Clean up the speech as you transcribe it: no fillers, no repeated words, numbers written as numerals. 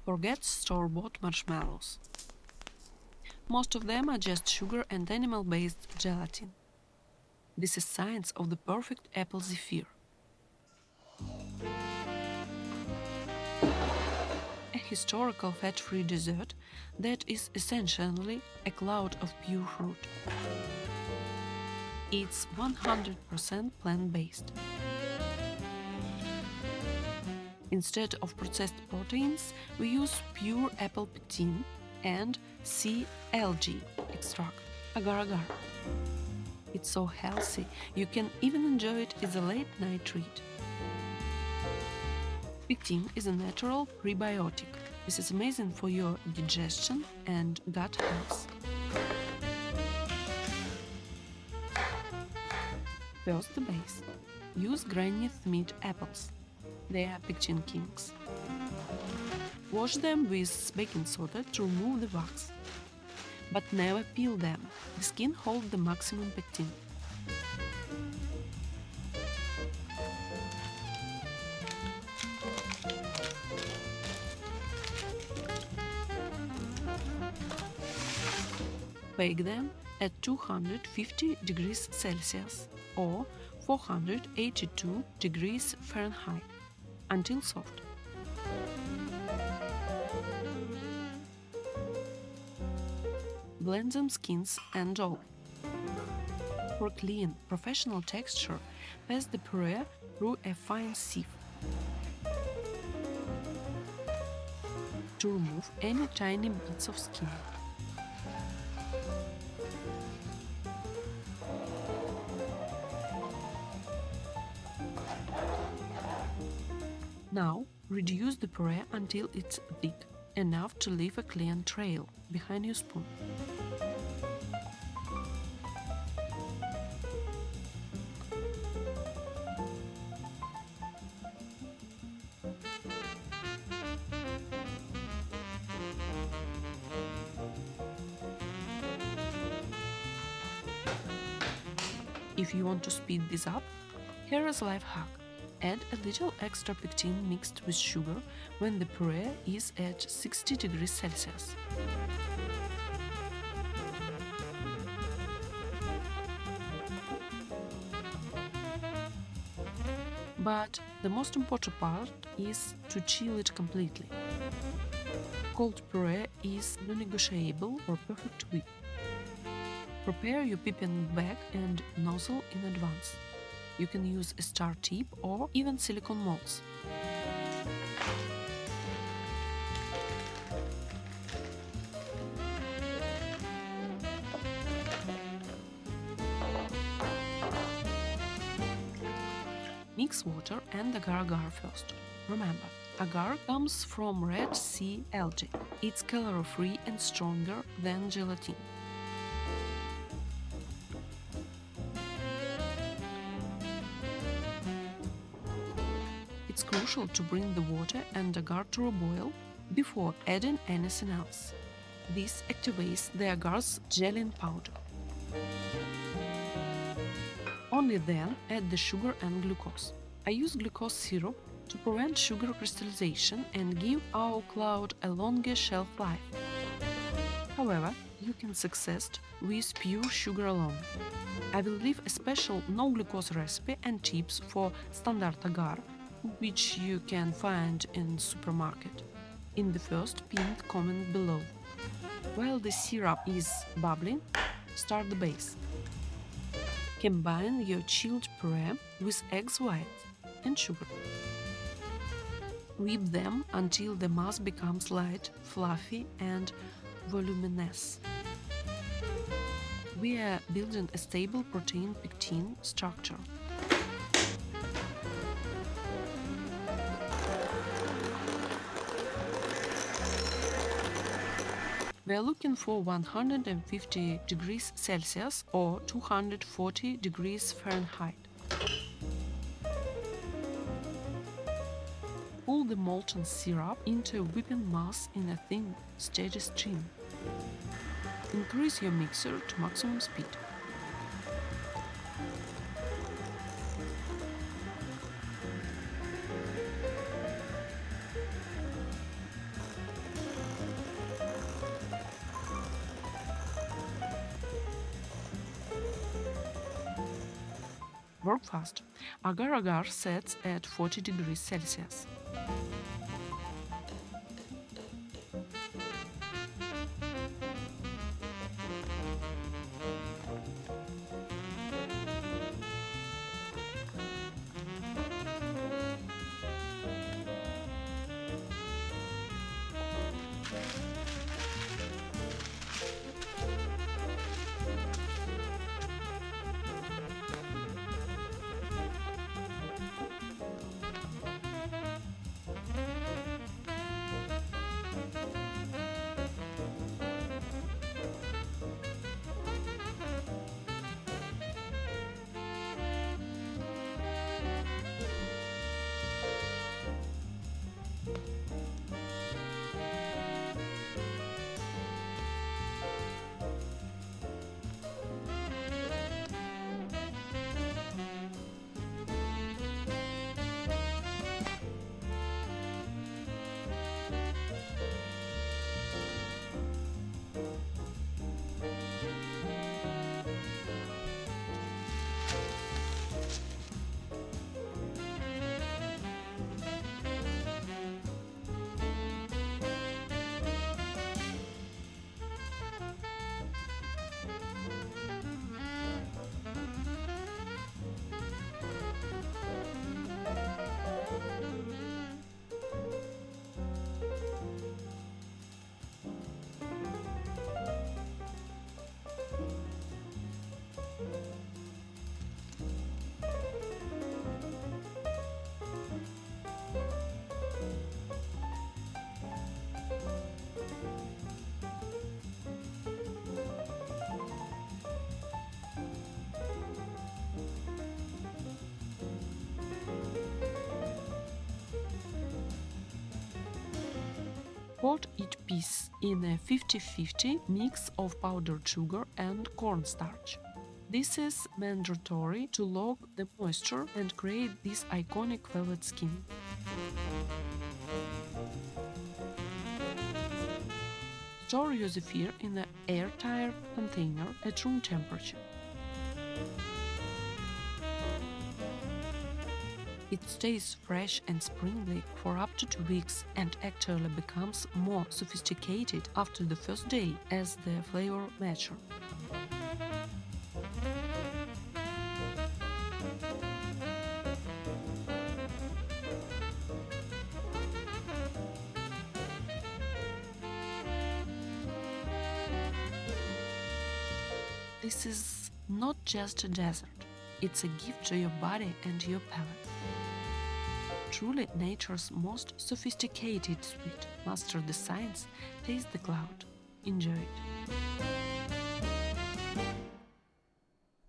Forget store-bought marshmallows. Most of them are just sugar and animal-based gelatin. This is science of the perfect apple zephyr. A historical fat-free dessert that is essentially a cloud of pure fruit. It's 100% plant-based. Instead of processed proteins, we use pure apple pectin and sea algae extract, Agar-Agar. It's so healthy, you can even enjoy it as a late-night treat. Pectin is a natural prebiotic. This is amazing for your digestion and gut health. First, the base. Use Granny Smith apples. They are pectin kings. Wash them with baking soda to remove the wax. But never peel them. The skin holds the maximum pectin. Bake them at 250 degrees Celsius or 482 degrees Fahrenheit until soft. Blend them skins and all. For clean, professional texture, pass the puree through a fine sieve to remove any tiny bits of skin. Now, reduce the puree until it's thick, enough to leave a clean trail behind your spoon. If you want to speed this up, here is a life hack. Add a little extra pectin mixed with sugar when the puree is at 60 degrees Celsius. But the most important part is to chill it completely. Cold puree is non-negotiable for perfect whip. Prepare your piping bag and nozzle in advance. You can use a star tip or even silicone molds. Mix water and agar-agar first. Remember, agar comes from Red Sea algae. It's calorie-free and stronger than gelatin. It's crucial to bring the water and agar to a boil before adding anything else. This activates the agar's gelatin powder. Only then add the sugar and glucose. I use glucose syrup to prevent sugar crystallization and give our cloud a longer shelf life. However, you can succeed with pure sugar alone. I will leave a special no-glucose recipe and tips for standard agar, which you can find in supermarket, in the first pinned comment below. While the syrup is bubbling, start the base. Combine your chilled puree with eggs white and sugar. Whip them until the mass becomes light, fluffy and voluminous. We are building a stable protein pectin structure. We are looking for 150 degrees Celsius or 240 degrees Fahrenheit. Pour the molten syrup into a whipping mass in a thin, steady stream. Increase your mixer to maximum speed. Work fast. Agar-Agar sets at 40 degrees Celsius. Coat each piece in a 50-50 mix of powdered sugar and cornstarch. This is mandatory to lock the moisture and create this iconic velvet skin. Store your zephyr in an airtight container at room temperature. It stays fresh and springly for up to 2 weeks and actually becomes more sophisticated after the first day as the flavor matures. This is not just a dessert, it's a gift to your body and your palate. Truly nature's most sophisticated sweet. Master the science, taste the cloud. Enjoy it.